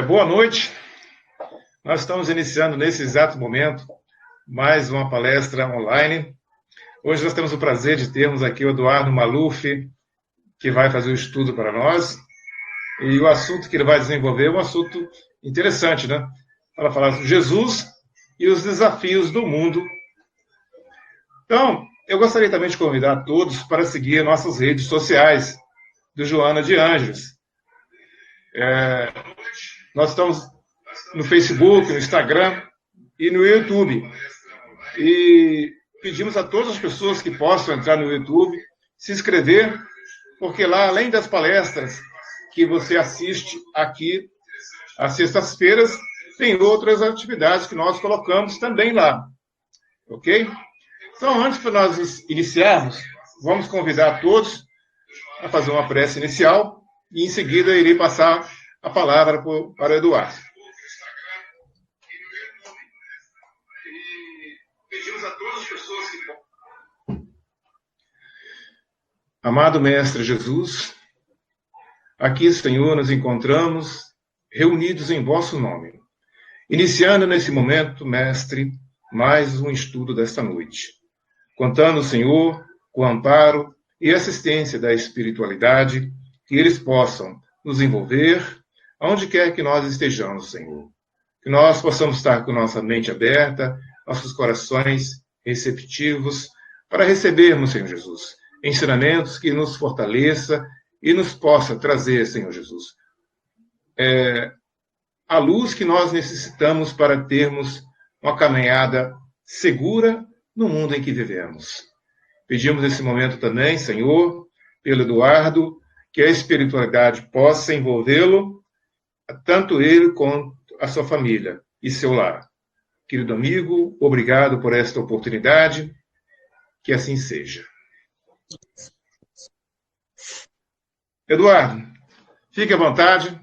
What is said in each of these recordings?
Boa noite. Nós estamos iniciando nesse exato momento mais uma palestra online. Hoje nós temos o prazer de termos aqui o Eduardo Maluf, que vai fazer o estudo para nós. E o assunto que ele vai desenvolver é um assunto interessante, né? Para falar sobre Jesus e os desafios do mundo. Então, eu gostaria também de convidar todos para seguir nossas redes sociais do Joana de Ângeles. Nós estamos no Facebook, no Instagram e no YouTube. E pedimos a todas as pessoas que possam entrar no YouTube se inscrever, porque lá, além das palestras que você assiste aqui às sextas-feiras, tem outras atividades que nós colocamos também lá. Ok? Então, antes de nós iniciarmos, vamos convidar todos a fazer uma prece inicial e, em seguida, irei passar a palavra para o Eduardo. Pedimos a todas as pessoas que... Amado Mestre Jesus, aqui, Senhor, nos encontramos reunidos em vosso nome. Iniciando nesse momento, Mestre, mais um estudo desta noite. Contando, Senhor, com o amparo e assistência da espiritualidade, que eles possam nos envolver, aonde quer que nós estejamos, Senhor. Que nós possamos estar com nossa mente aberta, nossos corações receptivos, para recebermos, Senhor Jesus, ensinamentos que nos fortaleça e nos possa trazer, Senhor Jesus, a luz que nós necessitamos para termos uma caminhada segura no mundo em que vivemos. Pedimos nesse momento também, Senhor, pelo Eduardo, que a espiritualidade possa envolvê-lo, tanto ele quanto a sua família e seu lar. Querido amigo, obrigado por esta oportunidade, que assim seja. Eduardo, fique à vontade,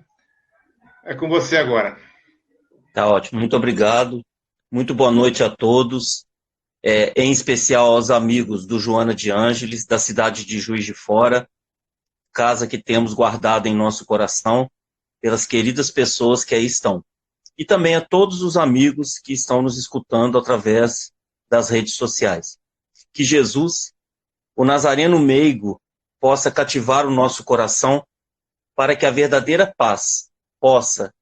é com você agora. Tá ótimo, muito obrigado. Muito boa noite a todos, em especial aos amigos do Joana de Ângeles, da cidade de Juiz de Fora, casa que temos guardada em nosso coração, pelas queridas pessoas que aí estão. E também a todos os amigos que estão nos escutando através das redes sociais. Que Jesus, o Nazareno meigo, possa cativar o nosso coração para que a verdadeira paz possa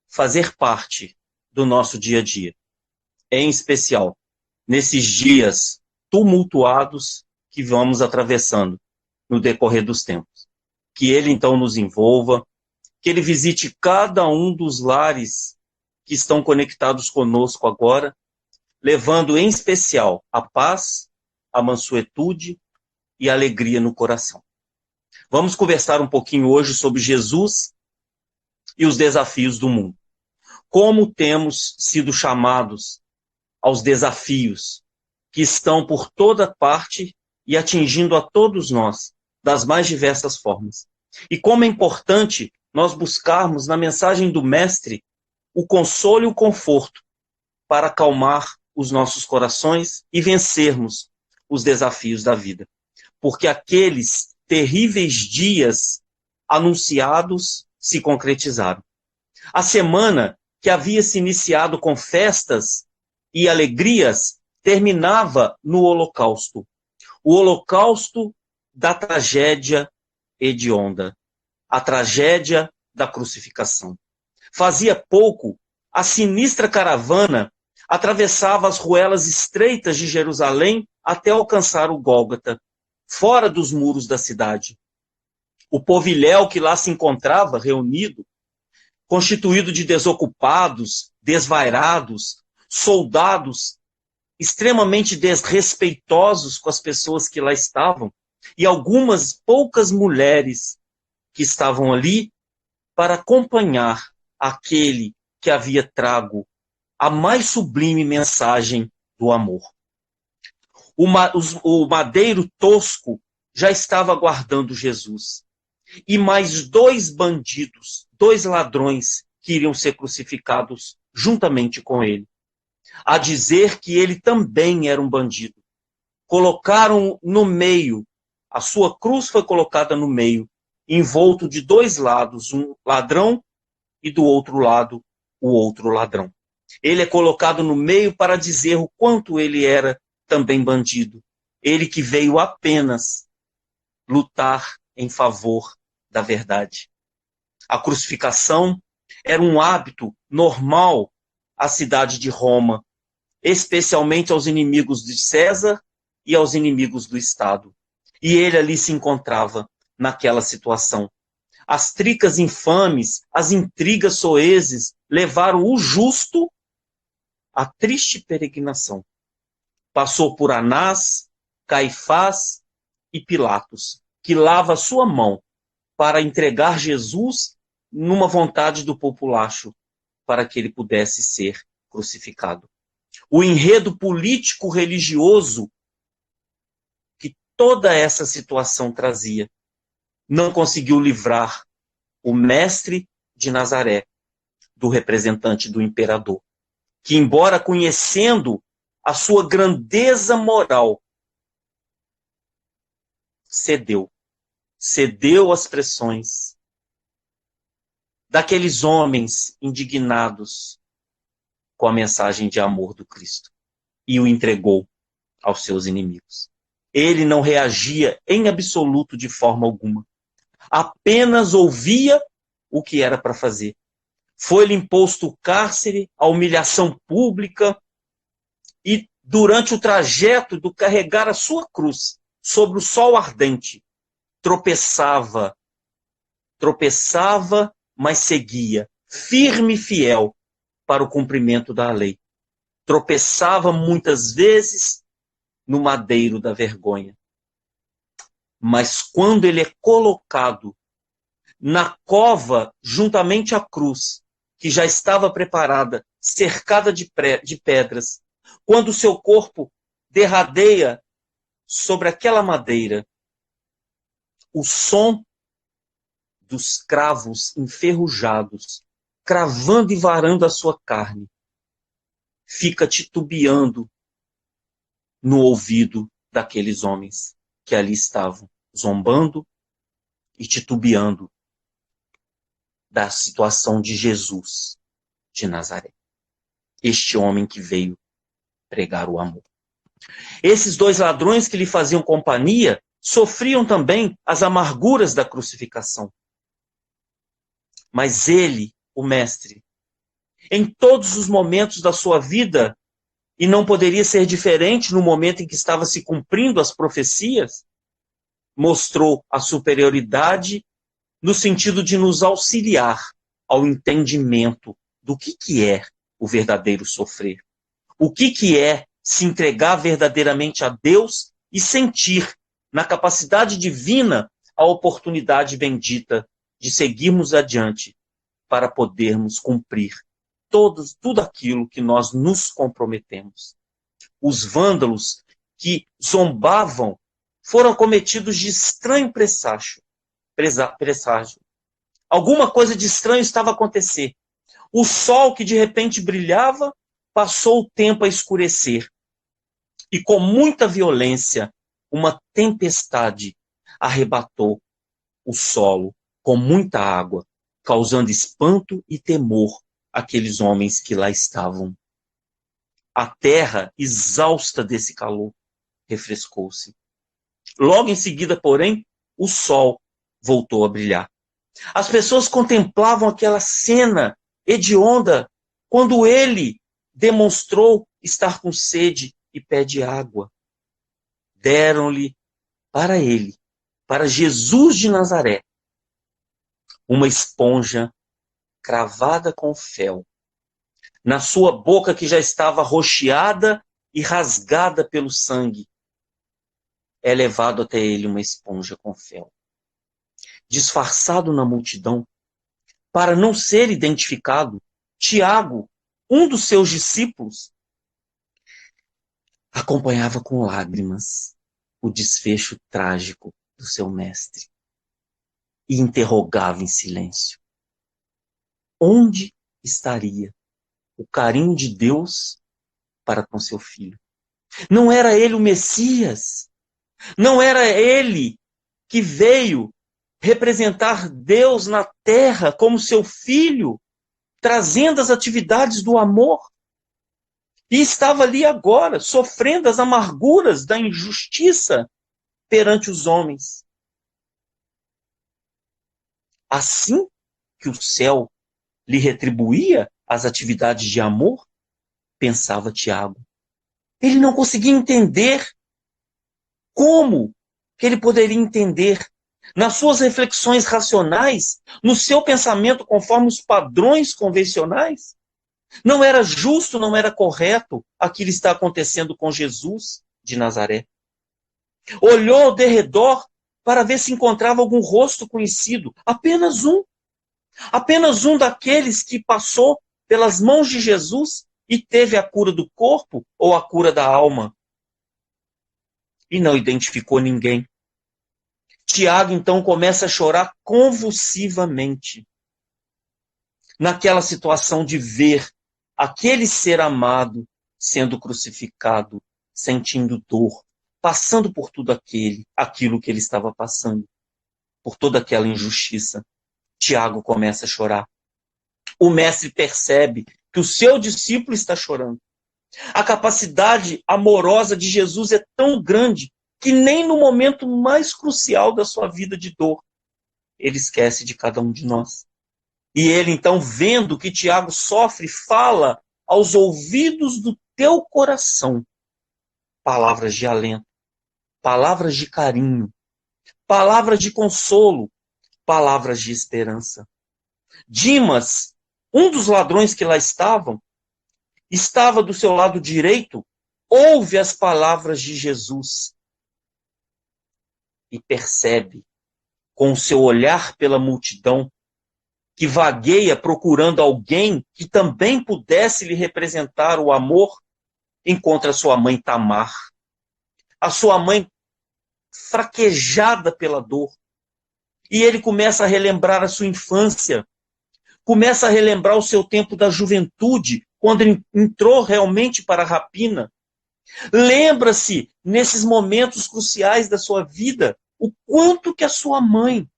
fazer parte do nosso dia a dia. Em especial, nesses dias tumultuados que vamos atravessando no decorrer dos tempos. Que Ele, então, nos envolva, que Ele visite cada um dos lares que estão conectados conosco agora, levando em especial a paz, a mansuetude e a alegria no coração. Vamos conversar um pouquinho hoje sobre Jesus e os desafios do mundo. Como temos sido chamados aos desafios que estão por toda parte e atingindo a todos nós, das mais diversas formas. E como é importante nós buscarmos na mensagem do Mestre o consolo e o conforto para acalmar os nossos corações e vencermos os desafios da vida. Porque aqueles terríveis dias anunciados se concretizaram. A semana que havia se iniciado com festas e alegrias terminava no Holocausto. O Holocausto da tragédia hedionda. A tragédia da crucificação. Fazia pouco, a sinistra caravana atravessava as ruelas estreitas de Jerusalém até alcançar o Gólgota, fora dos muros da cidade. O povilhéu que lá se encontrava reunido, constituído de desocupados, desvairados, soldados extremamente desrespeitosos com as pessoas que lá estavam, e algumas poucas mulheres que estavam ali para acompanhar aquele que havia trago a mais sublime mensagem do amor. O madeiro tosco já estava aguardando Jesus. E mais 2 bandidos, 2 ladrões, que iriam ser crucificados juntamente com ele. A dizer que ele também era um bandido. Colocaram no meio, a sua cruz foi colocada no meio, envolto de 2 lados, um ladrão e do outro lado o outro ladrão. Ele é colocado no meio para dizer o quanto ele era também bandido. Ele que veio apenas lutar em favor da verdade. A crucificação era um hábito normal à cidade de Roma, especialmente aos inimigos de César e aos inimigos do Estado. E ele ali se encontrava naquela situação. As tricas infames, as intrigas soezes levaram o justo à triste peregrinação. Passou por Anás, Caifás e Pilatos, que lava sua mão para entregar Jesus numa vontade do populacho, para que ele pudesse ser crucificado. O enredo político-religioso que toda essa situação trazia não conseguiu livrar o mestre de Nazaré do representante do imperador, que, embora conhecendo a sua grandeza moral, cedeu às pressões daqueles homens indignados com a mensagem de amor do Cristo e o entregou aos seus inimigos. Ele não reagia em absoluto de forma alguma. Apenas ouvia o que era para fazer. Foi-lhe imposto o cárcere, a humilhação pública, e durante o trajeto do carregar a sua cruz sobre o sol ardente, tropeçava, mas seguia, firme e fiel para o cumprimento da lei. Tropeçava muitas vezes no madeiro da vergonha. Mas quando ele é colocado na cova, juntamente à cruz, que já estava preparada, cercada de pedras, quando o seu corpo derradeia sobre aquela madeira, o som dos cravos enferrujados, cravando e varando a sua carne, fica titubeando no ouvido daqueles homens que ali estavam, zombando e titubeando da situação de Jesus de Nazaré. Este homem que veio pregar o amor. Esses dois ladrões que lhe faziam companhia sofriam também as amarguras da crucificação. Mas ele, o mestre, em todos os momentos da sua vida, e não poderia ser diferente no momento em que estava se cumprindo as profecias, mostrou a superioridade no sentido de nos auxiliar ao entendimento do que é o verdadeiro sofrer. O que é se entregar verdadeiramente a Deus e sentir na capacidade divina a oportunidade bendita de seguirmos adiante para podermos cumprir tudo aquilo que nós nos comprometemos. Os vândalos que zombavam foram cometidos de estranho presságio. Alguma coisa de estranho estava a acontecer. O sol que de repente brilhava passou o tempo a escurecer. E com muita violência, uma tempestade arrebatou o solo com muita água, causando espanto e temor àqueles homens que lá estavam. A terra, exausta desse calor, refrescou-se. Logo em seguida, porém, o sol voltou a brilhar. As pessoas contemplavam aquela cena hedionda quando ele demonstrou estar com sede e pede água. Deram-lhe para ele, para Jesus de Nazaré, uma esponja cravada com fel. Na sua boca, que já estava roxeada e rasgada pelo sangue, é levado até ele uma esponja com fel. Disfarçado na multidão, para não ser identificado, Tiago, um dos seus discípulos, acompanhava com lágrimas o desfecho trágico do seu mestre e interrogava em silêncio. Onde estaria o carinho de Deus para com seu filho? Não era ele o Messias? Não era ele que veio representar Deus na terra como seu filho? trazendo as atividades do amor. E estava ali agora, sofrendo as amarguras da injustiça perante os homens. Assim que o céu lhe retribuía as atividades de amor, pensava Tiago. Ele não conseguia entender como que ele poderia entender. Nas suas reflexões racionais, no seu pensamento conforme os padrões convencionais, não era justo, não era correto aquilo que está acontecendo com Jesus de Nazaré. Olhou ao derredor para ver se encontrava algum rosto conhecido. Apenas um daqueles que passou pelas mãos de Jesus e teve a cura do corpo ou a cura da alma. E não identificou ninguém. Tiago, então, começa a chorar convulsivamente. Naquela situação de ver aquele ser amado sendo crucificado, sentindo dor, passando por tudo aquilo que ele estava passando, por toda aquela injustiça. Tiago começa a chorar. O mestre percebe que o seu discípulo está chorando. A capacidade amorosa de Jesus é tão grande que nem no momento mais crucial da sua vida de dor, ele esquece de cada um de nós. E ele, então, vendo que Tiago sofre, fala aos ouvidos do teu coração palavras de alento, palavras de carinho, palavras de consolo, palavras de esperança. Dimas, um dos ladrões que lá estava do seu lado direito, ouve as palavras de Jesus e percebe, com o seu olhar pela multidão, que vagueia procurando alguém que também pudesse lhe representar o amor, encontra sua mãe Tamar. A sua mãe fraquejada pela dor. E ele começa a relembrar a sua infância, começa a relembrar o seu tempo da juventude, quando ele entrou realmente para a rapina. Lembra-se, nesses momentos cruciais da sua vida, o quanto que a sua mãe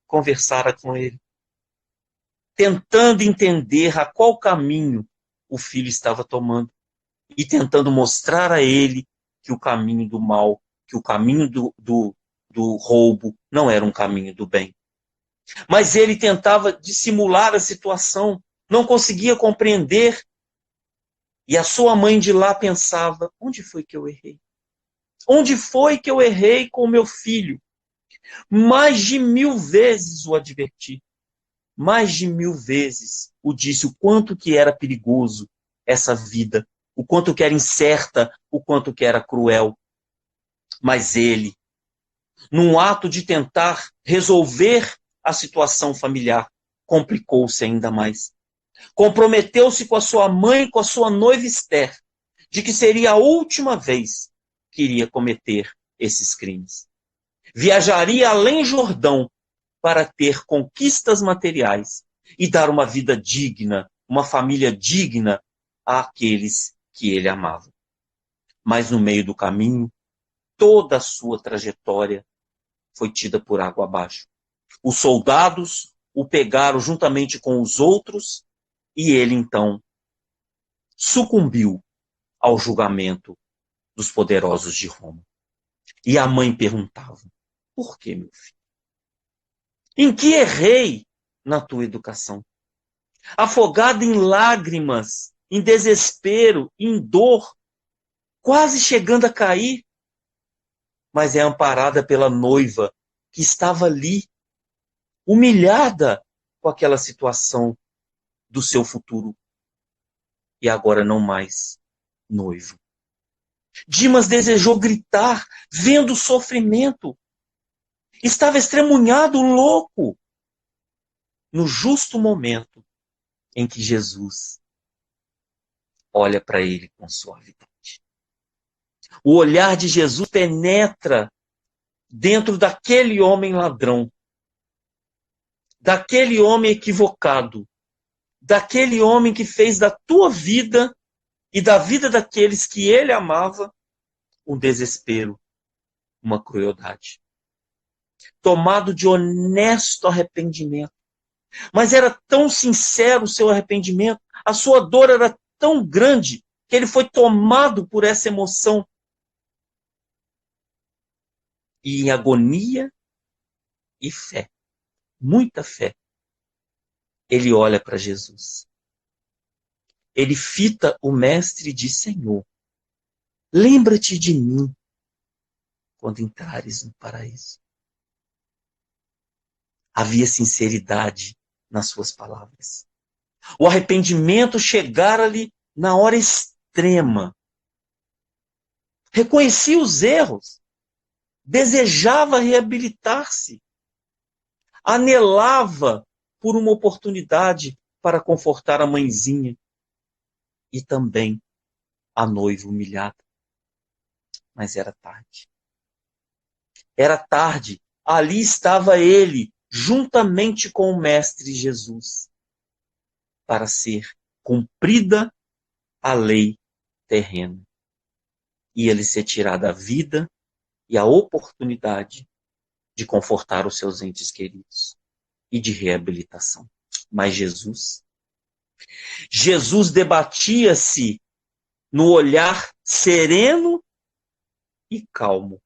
conversara com ele, tentando entender a qual caminho o filho estava tomando e tentando mostrar a ele que o caminho do mal, que o caminho do roubo não era um caminho do bem. Mas ele tentava dissimular a situação, não conseguia compreender. E a sua mãe de lá pensava, onde foi que eu errei? Onde foi que eu errei com o meu filho? Mais de 1000 vezes o adverti. Mais de 1000 vezes o disse o quanto que era perigoso essa vida, o quanto que era incerta, o quanto que era cruel. Mas ele, num ato de tentar resolver a situação familiar, complicou-se ainda mais. Comprometeu-se com a sua mãe, com a sua noiva Esther, de que seria a última vez que iria cometer esses crimes. Viajaria além Jordão para ter conquistas materiais e dar uma vida digna, uma família digna àqueles que ele amava. Mas no meio do caminho, toda a sua trajetória foi tida por água abaixo. Os soldados o pegaram juntamente com os outros e ele, então, sucumbiu ao julgamento dos poderosos de Roma. E a mãe perguntava, por que, meu filho? Em que errei na tua educação? Afogada em lágrimas, em desespero, em dor, quase chegando a cair, mas é amparada pela noiva que estava ali, humilhada com aquela situação do seu futuro. E agora não mais noivo. Dimas desejou gritar, vendo o sofrimento. Estava estremunhado, louco. No justo momento em que Jesus olha para ele com suavidade. O olhar de Jesus penetra dentro daquele homem ladrão, daquele homem equivocado, daquele homem que fez da tua vida e da vida daqueles que ele amava um desespero, uma crueldade. Tomado de honesto arrependimento, Mas era tão sincero o seu arrependimento, a sua dor era tão grande, que ele foi tomado por essa emoção. E em agonia e fé, muita fé, ele olha para Jesus. Ele fita o mestre e diz: Senhor, lembra-te de mim quando entrares no paraíso. Havia sinceridade nas suas palavras. O arrependimento chegara-lhe na hora extrema. Reconhecia os erros, desejava reabilitar-se, anelava por uma oportunidade para confortar a mãezinha e também a noiva humilhada. Mas era tarde. Era tarde. Ali estava ele, juntamente com o Mestre Jesus, para ser cumprida a lei terrena. Ia-lhe ser tirada a vida e a oportunidade de confortar os seus entes queridos e de reabilitação. Mas Jesus debatia-se no olhar sereno e calmo,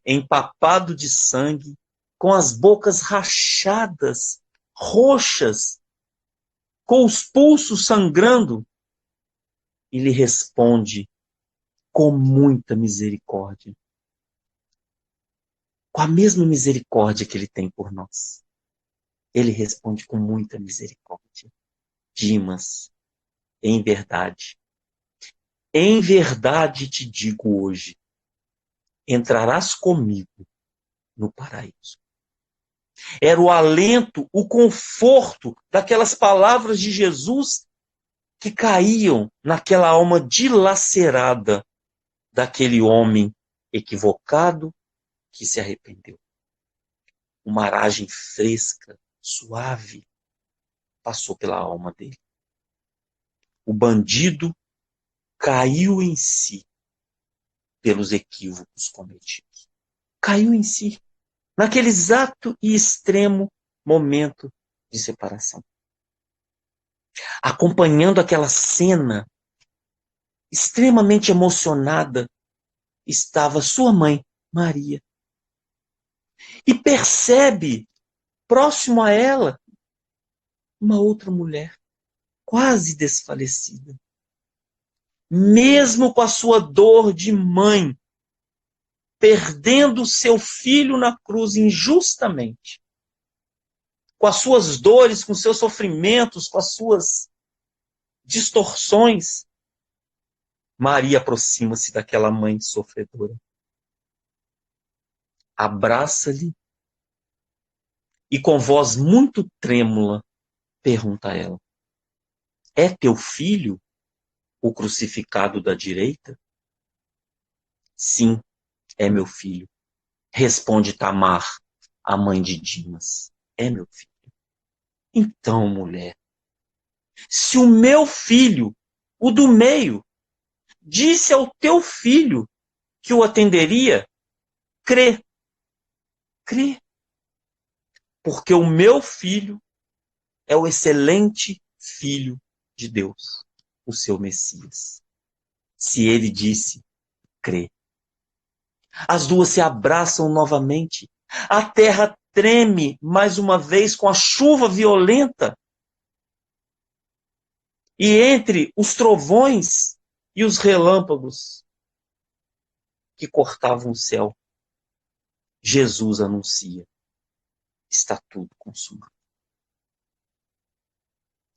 empapado de sangue, com as bocas rachadas, roxas, com os pulsos sangrando, e lhe responde com muita misericórdia, com a mesma misericórdia que ele tem por nós. Ele responde com muita misericórdia. Dimas, em verdade te digo hoje, entrarás comigo no paraíso. Era o alento, o conforto daquelas palavras de Jesus que caíam naquela alma dilacerada daquele homem equivocado que se arrependeu. Uma aragem fresca, suave, passou pela alma dele. O bandido caiu em si pelos equívocos cometidos. Caiu em si, naquele exato e extremo momento de separação. Acompanhando aquela cena, extremamente emocionada, estava sua mãe, Maria. E percebe, próximo a ela, uma outra mulher, quase desfalecida. Mesmo com a sua dor de mãe, perdendo seu filho na cruz injustamente, com as suas dores, com seus sofrimentos, com as suas distorções, Maria aproxima-se daquela mãe sofredora. Abraça-lhe e com voz muito trêmula pergunta a ela: é teu filho o crucificado da direita? Sim, é meu filho, responde Tamar, a mãe de Dimas. É meu filho. Então, mulher, se o meu filho, o do meio, disse ao teu filho que o atenderia, crê. Crê. Porque o meu filho é o excelente filho de Deus, o seu Messias. Se ele disse, crê. As duas se abraçam novamente. A terra treme mais uma vez com a chuva violenta. E entre os trovões e os relâmpagos que cortavam o céu, Jesus anuncia: está tudo consumado.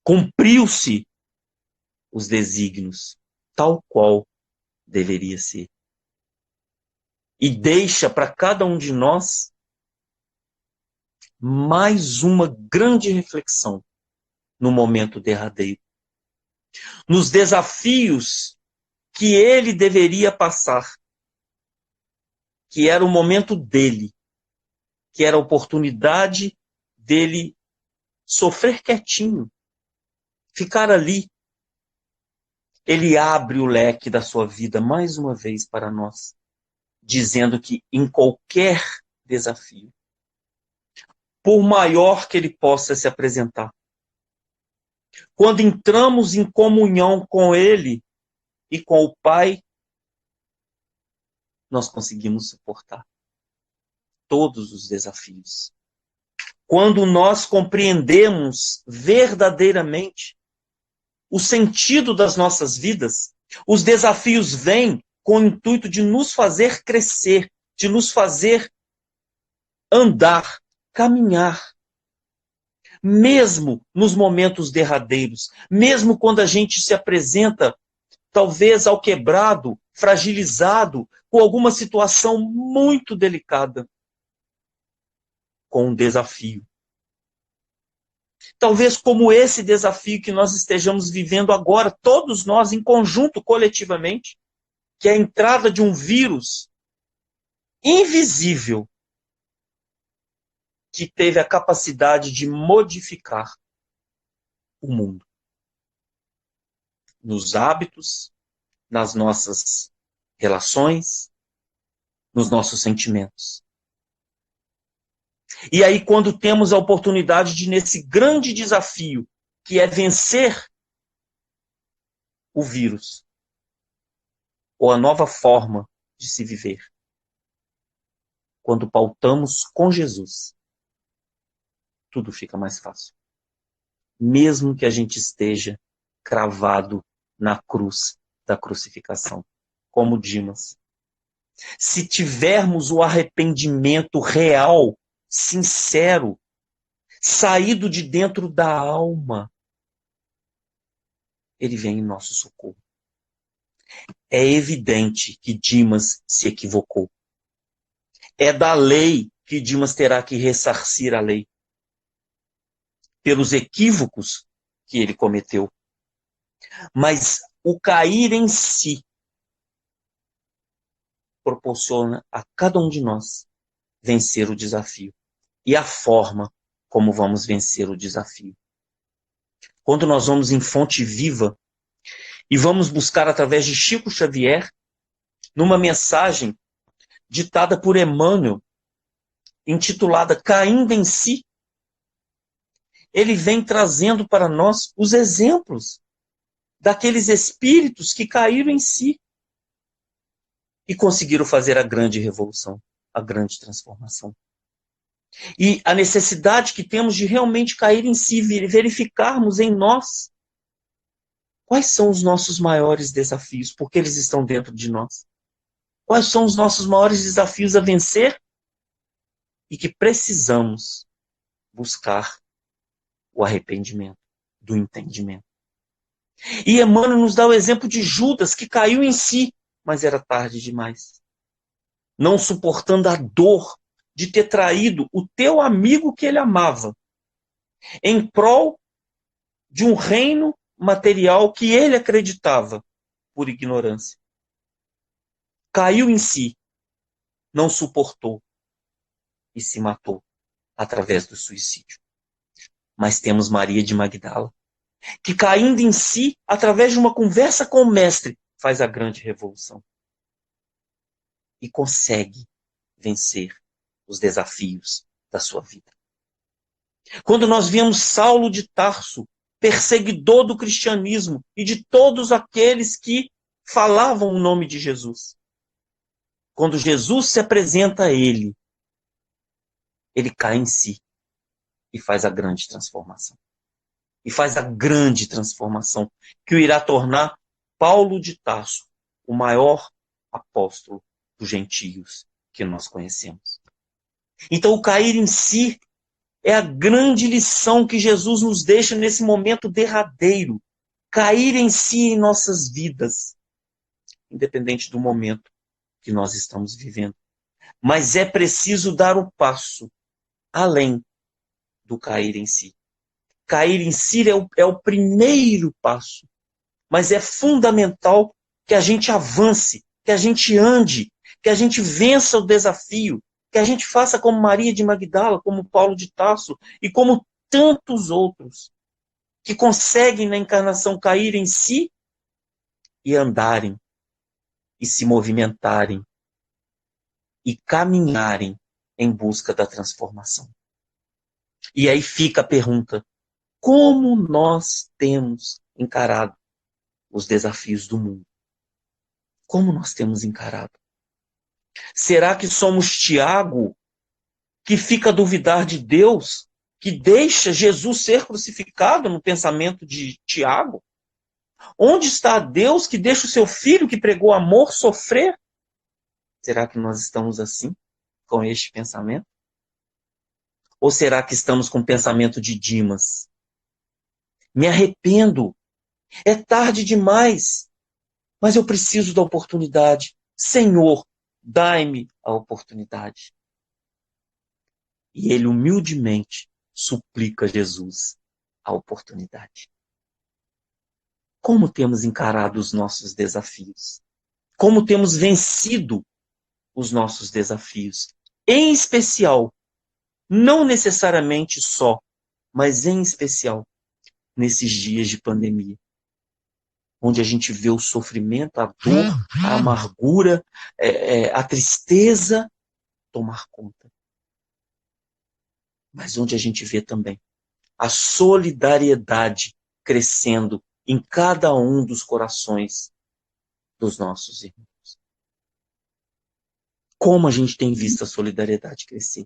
Cumpriu-se os desígnios, tal qual deveria ser. E deixa para cada um de nós mais uma grande reflexão no momento derradeiro. Nos desafios que ele deveria passar, que era o momento dele, que era a oportunidade dele sofrer quietinho, ficar ali. Ele abre o leque da sua vida mais uma vez para nós, dizendo que em qualquer desafio, por maior que ele possa se apresentar. Quando entramos em comunhão com ele e com o Pai, nós conseguimos suportar todos os desafios. Quando nós compreendemos verdadeiramente o sentido das nossas vidas, os desafios vêm com o intuito de nos fazer crescer, de nos fazer andar, caminhar. Mesmo nos momentos derradeiros, mesmo quando a gente se apresenta, talvez ao quebrado, fragilizado, com alguma situação muito delicada, com um desafio. Talvez como esse desafio que nós estejamos vivendo agora, todos nós em conjunto, coletivamente, que é a entrada de um vírus invisível que teve a capacidade de modificar o mundo. Nos hábitos, nas nossas relações, nos nossos sentimentos. E aí, quando temos a oportunidade de, nesse grande desafio, que é vencer o vírus, ou a nova forma de se viver, quando pautamos com Jesus, tudo fica mais fácil. Mesmo que a gente esteja cravado na cruz da crucificação, como Dimas. Se tivermos o arrependimento real, sincero, saído de dentro da alma, ele vem em nosso socorro. É evidente que Dimas se equivocou. É da lei que Dimas terá que ressarcir a lei, pelos equívocos que ele cometeu. Mas o cair em si proporciona a cada um de nós vencer o desafio. E a forma como vamos vencer o desafio. Quando nós vamos em Fonte Viva e vamos buscar através de Chico Xavier, numa mensagem ditada por Emmanuel, intitulada Caindo em Si, ele vem trazendo para nós os exemplos daqueles espíritos que caíram em si e conseguiram fazer a grande revolução, a grande transformação. E a necessidade que temos de realmente cair em si, verificarmos em nós quais são os nossos maiores desafios, porque eles estão dentro de nós. Quais são os nossos maiores desafios a vencer e que precisamos buscar o arrependimento, do entendimento. E Emmanuel nos dá o exemplo de Judas, que caiu em si, mas era tarde demais. Não suportando a dor de ter traído o teu amigo que ele amava, em prol de um reino material que ele acreditava por ignorância. Caiu em si, não suportou e se matou através do suicídio. Mas temos Maria de Magdala, que caindo em si, através de uma conversa com o mestre, faz a grande revolução. E consegue vencer os desafios da sua vida. Quando nós vemos Saulo de Tarso, perseguidor do cristianismo e de todos aqueles que falavam o nome de Jesus. Quando Jesus se apresenta a ele cai em si e faz a grande transformação. E faz a grande transformação que o irá tornar Paulo de Tarso o maior apóstolo dos gentios que nós conhecemos. Então, o cair em si é a grande lição que Jesus nos deixa nesse momento derradeiro. Cair em si em nossas vidas, independente do momento que nós estamos vivendo. Mas é preciso dar o passo além do cair em si. Cair em si é o primeiro passo, mas é fundamental que a gente avance, que a gente ande, que a gente vença o desafio, que a gente faça como Maria de Magdala, como Paulo de Tarso e como tantos outros que conseguem na encarnação cair em si e andarem, e se movimentarem, e caminharem em busca da transformação. E aí fica a pergunta: como nós temos encarado os desafios do mundo? Como nós temos encarado? Será que somos Tiago, que fica a duvidar de Deus, que deixa Jesus ser crucificado no pensamento de Tiago? Onde está Deus que deixa o seu filho, que pregou amor, sofrer? Será que nós estamos assim, com este pensamento? Ou será que estamos com o pensamento de Dimas? Me arrependo, é tarde demais, mas eu preciso da oportunidade. Senhor, dai-me a oportunidade. E ele humildemente suplica a Jesus a oportunidade. Como temos encarado os nossos desafios? Como temos vencido os nossos desafios? Em especial, não necessariamente só, mas em especial, nesses dias de pandemia, onde a gente vê o sofrimento, a dor, a amargura, a tristeza tomar conta. Mas onde a gente vê também a solidariedade crescendo em cada um dos corações dos nossos irmãos. Como a gente tem visto a solidariedade crescer?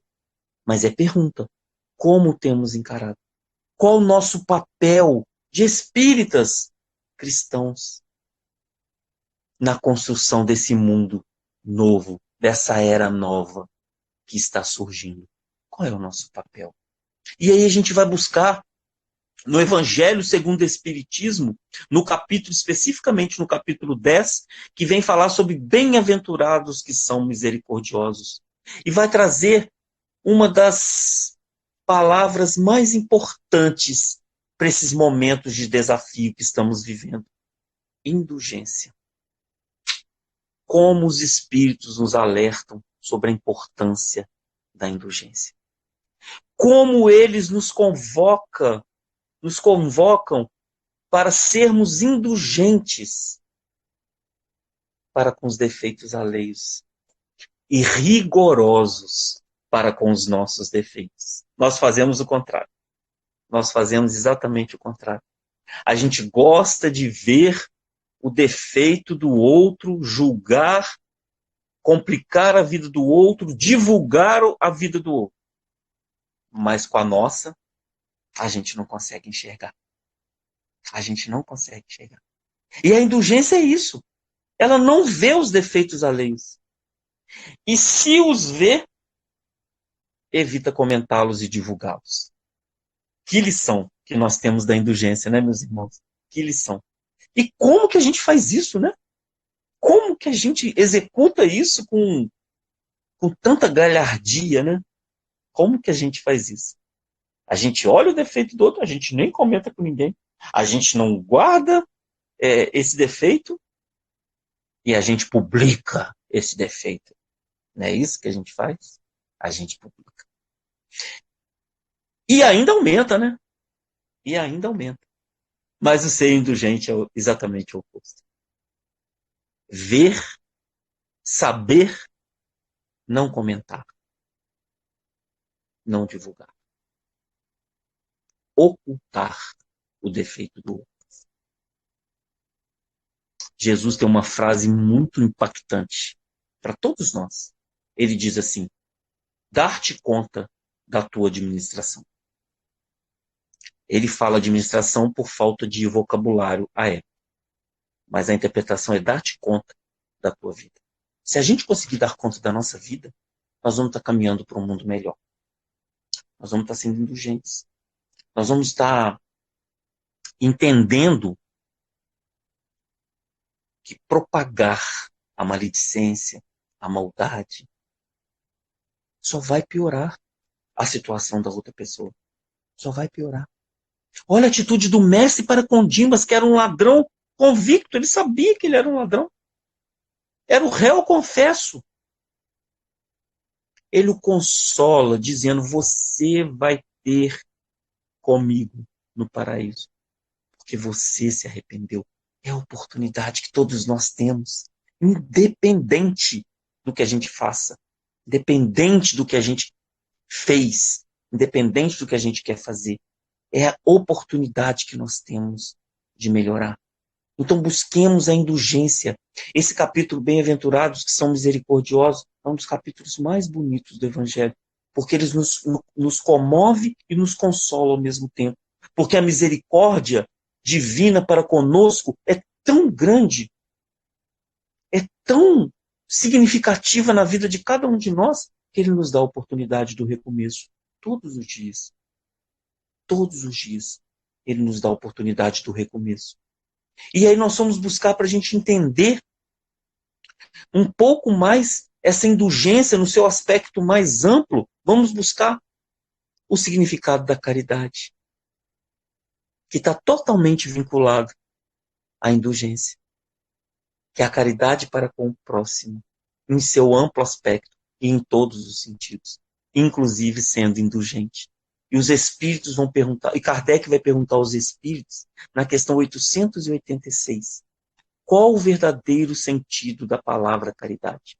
Mas pergunta, como temos encarado? Qual o nosso papel de espíritas cristãos na construção desse mundo novo, dessa era nova que está surgindo? Qual é o nosso papel? E aí a gente vai buscar no Evangelho segundo o Espiritismo, especificamente no capítulo 10, que vem falar sobre bem-aventurados que são misericordiosos. E vai trazer uma das palavras mais importantes para esses momentos de desafio que estamos vivendo: indulgência. Como os espíritos nos alertam sobre a importância da indulgência. Como eles nos convocam para sermos indulgentes para com os defeitos alheios e rigorosos para com os nossos defeitos. Nós fazemos o contrário. Nós fazemos exatamente o contrário. A gente gosta de ver o defeito do outro, julgar, complicar a vida do outro, divulgar a vida do outro. Mas com a nossa, a gente não consegue enxergar. A gente não consegue enxergar. E a indulgência é isso. Ela não vê os defeitos alheios. E se os vê, evita comentá-los e divulgá-los. Que lição que nós temos da indulgência, né, meus irmãos? Que lição. E como que a gente faz isso, né? Como que a gente executa isso com tanta galhardia, né? Como que a gente faz isso? A gente olha o defeito do outro, a gente nem comenta com ninguém. A gente não guarda esse defeito e a gente publica esse defeito. Não é isso que a gente faz? A gente publica. E ainda aumenta, né? E ainda aumenta. Mas o ser indulgente é exatamente o oposto. Ver, saber, não comentar. Não divulgar. Ocultar o defeito do outro. Jesus tem uma frase muito impactante para todos nós. Ele diz assim: dar-te conta da tua administração. Ele fala administração por falta de vocabulário à época. Mas a interpretação é dar-te conta da tua vida. Se a gente conseguir dar conta da nossa vida, nós vamos estar caminhando para um mundo melhor. Nós vamos estar sendo indulgentes. Nós vamos estar entendendo que propagar a maledicência, a maldade, só vai piorar a situação da outra pessoa. Só vai piorar. Olha a atitude do mestre para com Dimas, que era um ladrão convicto. Ele sabia que ele era um ladrão. Era o réu confesso. Ele o consola, dizendo: você vai ter comigo no paraíso, porque você se arrependeu. É a oportunidade que todos nós temos, independente do que a gente faça, independente do que a gente fez independente do que a gente quer fazer. É a oportunidade que nós temos de melhorar. Então busquemos a indulgência. Esse capítulo, Bem-aventurados que são misericordiosos, é um dos capítulos mais bonitos do Evangelho, porque ele nos comove e nos consola ao mesmo tempo. Porque a misericórdia divina para conosco é tão grande, é tão significativa na vida de cada um de nós, que ele nos dá a oportunidade do recomeço. Todos os dias. Todos os dias. Ele nos dá a oportunidade do recomeço. E aí nós vamos buscar para a gente entender um pouco mais essa indulgência no seu aspecto mais amplo. Vamos buscar o significado da caridade, que está totalmente vinculado à indulgência, que é a caridade para com o próximo, em seu amplo aspecto e em todos os sentidos, inclusive sendo indulgente. E os espíritos vão perguntar, e Kardec vai perguntar aos espíritos, na questão 886, qual o verdadeiro sentido da palavra caridade?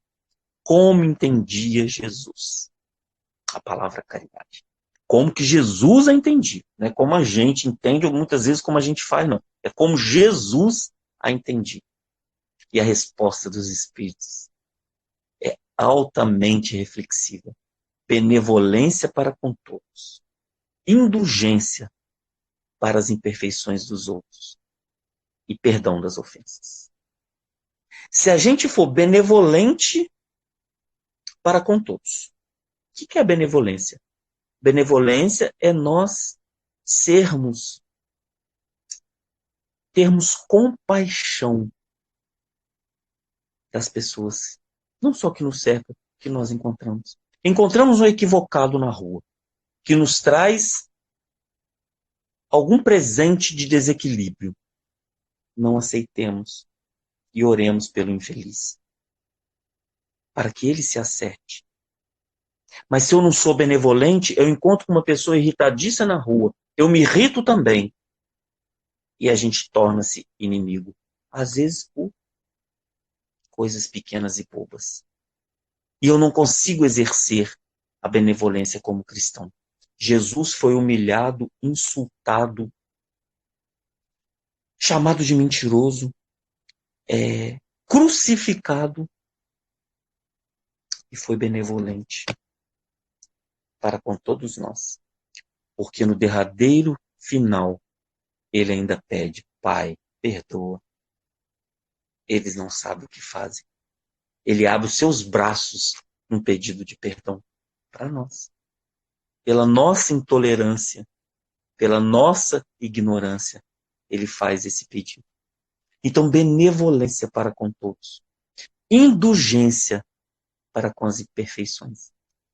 Como entendia Jesus a palavra caridade? Como que Jesus a entendia? Não é como a gente entende, ou muitas vezes como a gente faz, não. É como Jesus a entendia. E a resposta dos espíritos é altamente reflexiva. Benevolência para com todos. Indulgência para as imperfeições dos outros. E perdão das ofensas. Se a gente for benevolente para com todos. O que é benevolência? Benevolência é nós termos compaixão das pessoas, não só que nos cercam, que nós encontramos. Encontramos um equivocado na rua, que nos traz algum presente de desequilíbrio. Não aceitemos e oremos pelo infeliz, para que ele se acerte. Mas se eu não sou benevolente, eu encontro uma pessoa irritadiça na rua, eu me irrito também, e a gente torna-se inimigo. Às vezes por coisas pequenas e bobas. E eu não consigo exercer a benevolência como cristão. Jesus foi humilhado, insultado, chamado de mentiroso, crucificado, e foi benevolente para com todos nós. Porque no derradeiro final, ele ainda pede, Pai, perdoa. Eles não sabem o que fazem. Ele abre os seus braços num pedido de perdão para nós. Pela nossa intolerância, pela nossa ignorância, ele faz esse pedido. Então, benevolência para com todos. Indulgência para com as imperfeições.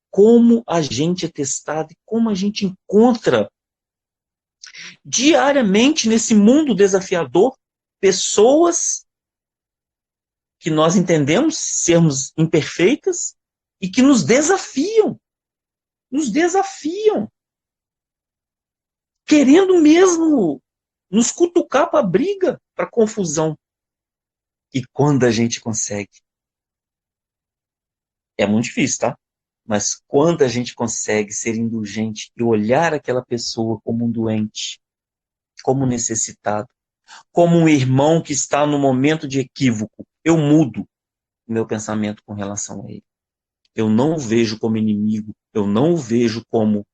Como a gente é testado e como a gente encontra diariamente nesse mundo desafiador pessoas que nós entendemos sermos imperfeitas e que nos desafiam, querendo mesmo nos cutucar para a briga, para a confusão. E quando a gente consegue, é muito difícil, tá? Mas quando a gente consegue ser indulgente e olhar aquela pessoa como um doente, como um necessitado, como um irmão que está no momento de equívoco, eu mudo o meu pensamento com relação a ele. Eu não o vejo como inimigo, eu não o vejo como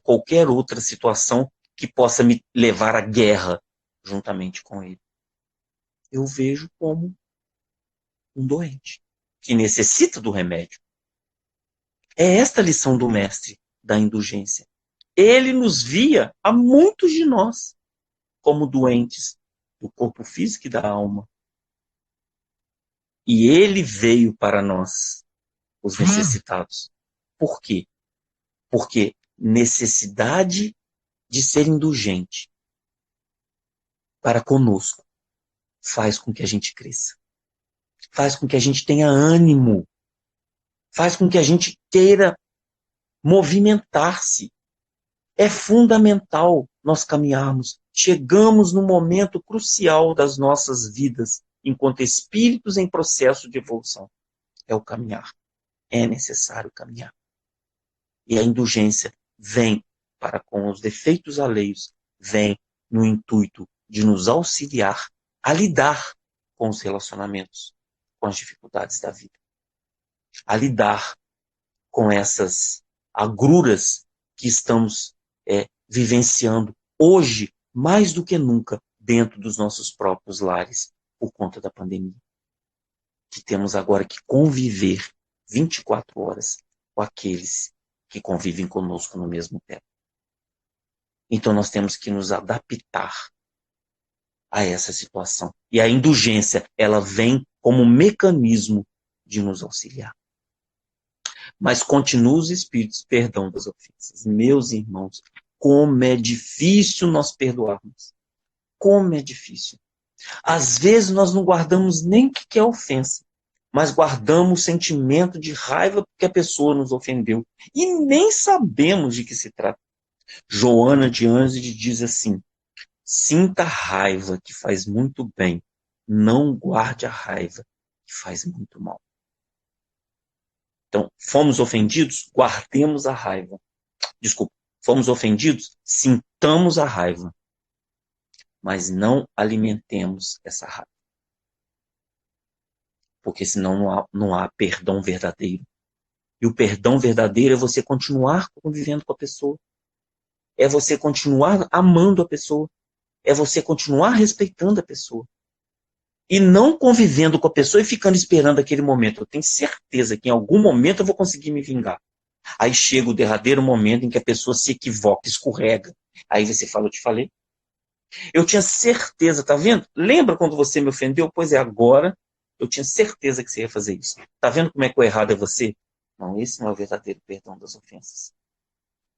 qualquer outra situação que possa me levar à guerra juntamente com ele. Eu vejo como um doente, que necessita do remédio. É esta a lição do mestre da indulgência. Ele nos via, a muitos de nós, como doentes do corpo físico e da alma. E ele veio para nós, os necessitados. Por quê? Porque necessidade de ser indulgente para conosco faz com que a gente cresça. Faz com que a gente tenha ânimo. Faz com que a gente queira movimentar-se. É fundamental nós caminharmos. Chegamos no momento crucial das nossas vidas, enquanto espíritos em processo de evolução. É o caminhar. É necessário caminhar. E a indulgência vem para com os defeitos alheios, vem no intuito de nos auxiliar a lidar com os relacionamentos, com as dificuldades da vida, a lidar com essas agruras que estamos vivenciando hoje, mais do que nunca, dentro dos nossos próprios lares, por conta da pandemia. Que temos agora que conviver 24 horas com aqueles que convivem conosco no mesmo teto. Então nós temos que nos adaptar a essa situação. E a indulgência, ela vem como um mecanismo de nos auxiliar. Mas continua os espíritos, perdão das ofensas. Meus irmãos, como é difícil nós perdoarmos. Como é difícil. Às vezes nós não guardamos nem o que é ofensa, mas guardamos o sentimento de raiva porque a pessoa nos ofendeu. E nem sabemos de que se trata. Joana de Ângeles diz assim: sinta a raiva, que faz muito bem. Não guarde a raiva, que faz muito mal. Então, fomos ofendidos? Guardemos a raiva. Desculpa, fomos ofendidos? Sintamos a raiva. Mas não alimentemos essa raiva. Porque senão não há perdão verdadeiro. E o perdão verdadeiro é você continuar convivendo com a pessoa. É você continuar amando a pessoa. É você continuar respeitando a pessoa. E não convivendo com a pessoa e ficando esperando aquele momento. Eu tenho certeza que em algum momento eu vou conseguir me vingar. Aí chega o derradeiro momento em que a pessoa se equivoca, escorrega. Aí você fala: eu te falei. Eu tinha certeza, tá vendo? Lembra quando você me ofendeu? Pois é, agora eu tinha certeza que você ia fazer isso. Tá vendo como é que o errado é você? Não, esse não é o verdadeiro perdão das ofensas.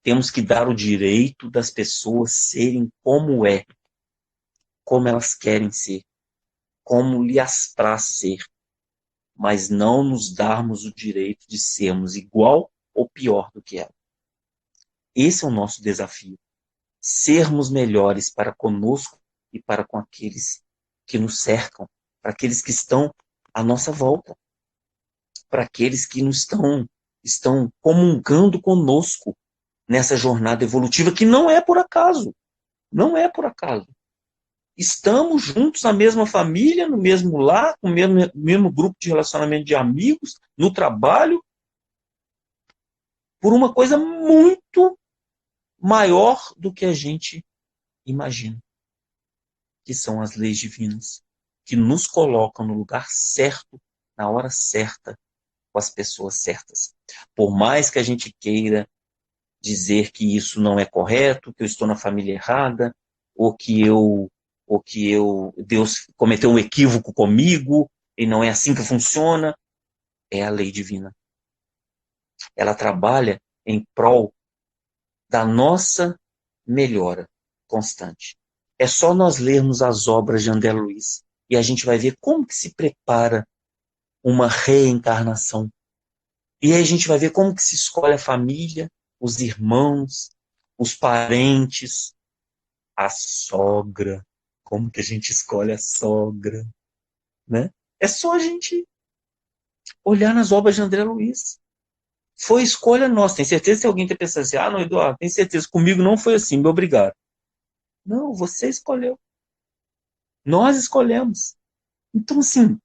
Temos que dar o direito das pessoas serem como elas querem ser, como lhes apraz ser, mas não nos darmos o direito de sermos igual ou pior do que ela. Esse é o nosso desafio. Sermos melhores para conosco e para com aqueles que nos cercam, para aqueles que estão à nossa volta, para aqueles que nos estão comungando conosco nessa jornada evolutiva, que não é por acaso. Não é por acaso. Estamos juntos na mesma família, no mesmo lar, no mesmo grupo de relacionamento de amigos, no trabalho, por uma coisa muito maior do que a gente imagina, que são as leis divinas, que nos colocam no lugar certo, na hora certa, com as pessoas certas. Por mais que a gente queira dizer que isso não é correto, que eu estou na família errada, ou que Deus cometeu um equívoco comigo, e não é assim que funciona, é a lei divina. Ela trabalha em prol da nossa melhora constante. É só nós lermos as obras de André Luiz e a gente vai ver como que se prepara uma reencarnação. E aí a gente vai ver como que se escolhe a família, os irmãos, os parentes, a sogra. Como que a gente escolhe a sogra, né? É só a gente olhar nas obras de André Luiz. Foi escolha nossa. Tem certeza que alguém está pensando assim: não, Eduardo, tem certeza, comigo não foi assim, me obrigaram. Não, você escolheu. Nós escolhemos. Então, assim,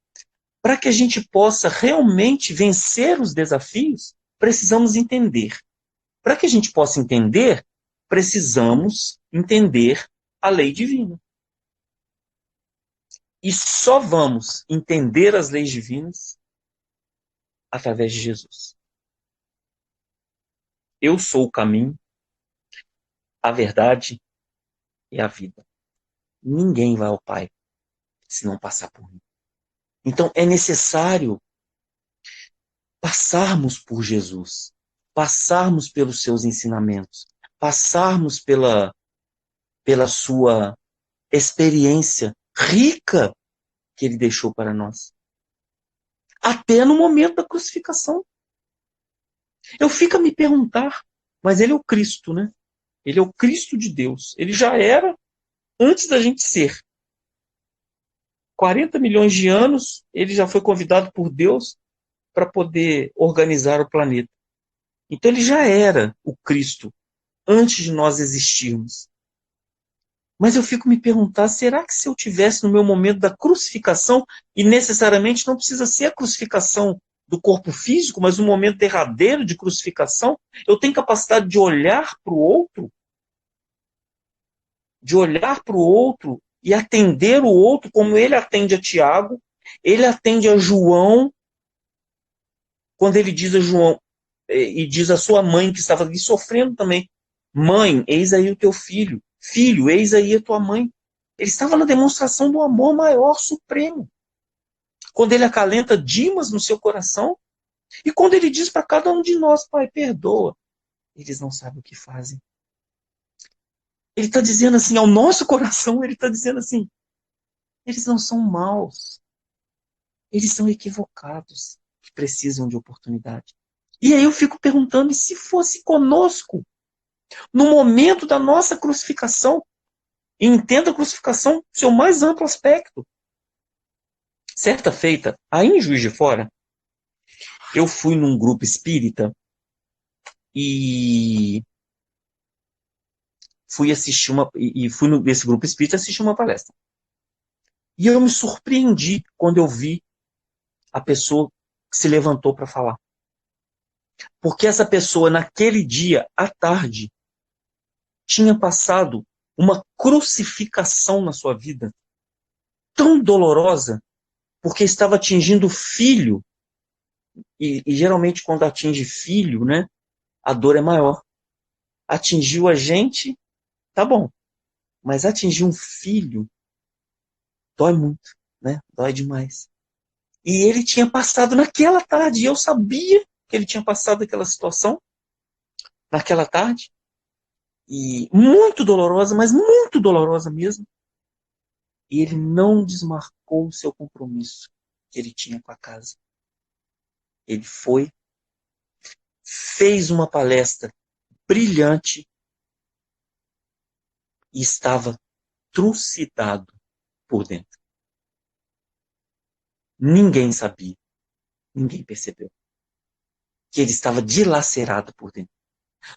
para que a gente possa realmente vencer os desafios, precisamos entender. Para que a gente possa entender, precisamos entender a lei divina. E só vamos entender as leis divinas através de Jesus. Eu sou o caminho, a verdade e a vida. Ninguém vai ao Pai se não passar por mim. Então é necessário passarmos por Jesus, passarmos pelos seus ensinamentos, passarmos pela sua experiência rica que ele deixou para nós. Até no momento da crucificação. Eu fico a me perguntar, mas ele é o Cristo, né? Ele é o Cristo de Deus. Ele já era antes da gente ser. 40 milhões de anos, ele já foi convidado por Deus para poder organizar o planeta. Então ele já era o Cristo antes de nós existirmos. Mas eu fico me perguntando, será que se eu tivesse no meu momento da crucificação, e necessariamente não precisa ser a crucificação do corpo físico, mas um momento derradeiro de crucificação, eu tenho capacidade de olhar para o outro? De olhar para o outro e atender o outro como ele atende a Tiago, ele atende a João, quando ele diz a João, e diz a sua mãe que estava ali sofrendo também, mãe, eis aí o teu filho, filho, eis aí a tua mãe. Ele estava na demonstração do amor maior, supremo. Quando ele acalenta Dimas no seu coração, e quando ele diz para cada um de nós, Pai, perdoa, eles não sabem o que fazem. Ele está dizendo assim, ao nosso coração, ele está dizendo assim, eles não são maus, eles são equivocados, que precisam de oportunidade. E aí eu fico perguntando, e se fosse conosco, no momento da nossa crucificação, e entenda a crucificação no seu mais amplo aspecto. Certa feita, aí em Juiz de Fora, eu fui num grupo espírita e fui nesse grupo espírita assistir uma palestra. E eu me surpreendi quando eu vi a pessoa que se levantou para falar. Porque essa pessoa, naquele dia, à tarde, tinha passado uma crucificação na sua vida tão dolorosa, porque estava atingindo o filho, e geralmente quando atinge filho, né, a dor é maior. Atingiu a gente, tá bom, mas atingir um filho dói muito, né? Dói demais. E ele tinha passado naquela tarde, e eu sabia que ele tinha passado aquela situação naquela tarde, e muito dolorosa, mas muito dolorosa mesmo. E ele não desmarcou o seu compromisso que ele tinha com a casa. Ele foi, fez uma palestra brilhante e estava trucidado por dentro. Ninguém sabia, ninguém percebeu que ele estava dilacerado por dentro.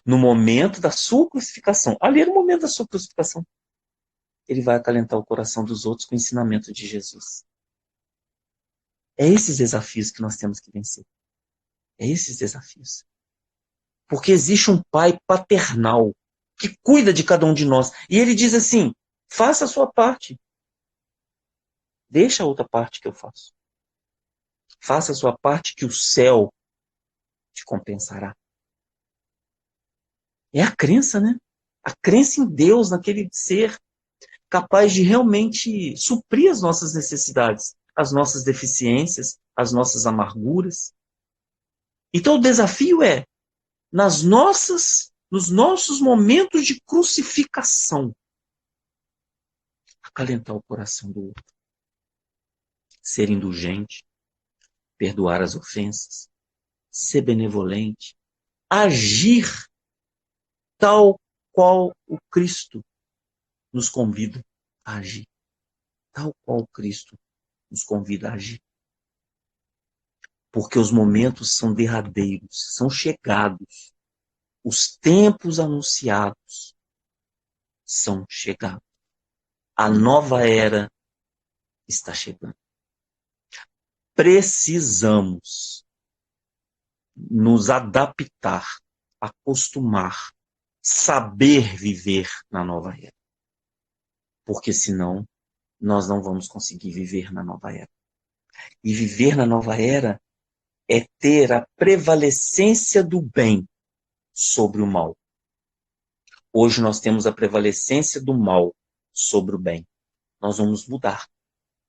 No momento da sua crucificação, ali era o momento da sua crucificação, ele vai acalentar o coração dos outros com o ensinamento de Jesus. É esses desafios que nós temos que vencer. É esses desafios. Porque existe um pai paternal que cuida de cada um de nós. E ele diz assim, faça a sua parte. Deixa a outra parte que eu faço. Faça a sua parte que o céu te compensará. É a crença, né? A crença em Deus, naquele ser capaz de realmente suprir as nossas necessidades, as nossas deficiências, as nossas amarguras. Então o desafio é, nos nossos momentos de crucificação, acalentar o coração do outro. Ser indulgente, perdoar as ofensas, ser benevolente, agir tal qual o Cristo nos convida a agir. Tal qual o Cristo nos convida a agir. Porque os momentos são derradeiros, são chegados. Os tempos anunciados são chegados. A nova era está chegando. Precisamos nos adaptar, acostumar, saber viver na nova era. Porque senão nós não vamos conseguir viver na nova era. E viver na nova era é ter a prevalecência do bem sobre o mal. Hoje nós temos a prevalecência do mal sobre o bem. Nós vamos mudar.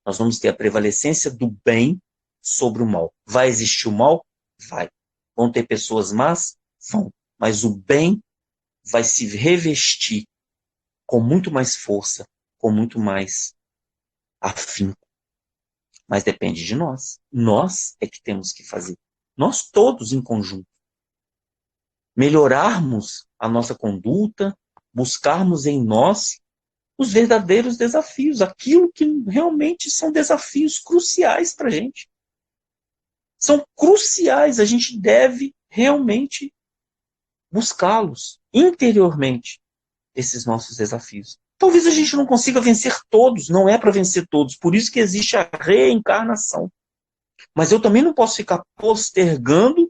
Nós vamos ter a prevalecência do bem sobre o mal. Vai existir o mal? Vai. Vão ter pessoas más? Vão. Mas o bem vai se revestir com muito mais força, com muito mais afinco. Mas depende de nós. Nós é que temos que fazer. Nós todos em conjunto. Melhorarmos a nossa conduta, buscarmos em nós os verdadeiros desafios, aquilo que realmente são desafios cruciais para a gente. São cruciais, a gente deve realmente buscá-los interiormente, esses nossos desafios. Talvez a gente não consiga vencer todos, não é para vencer todos, por isso que existe a reencarnação. Mas eu também não posso ficar postergando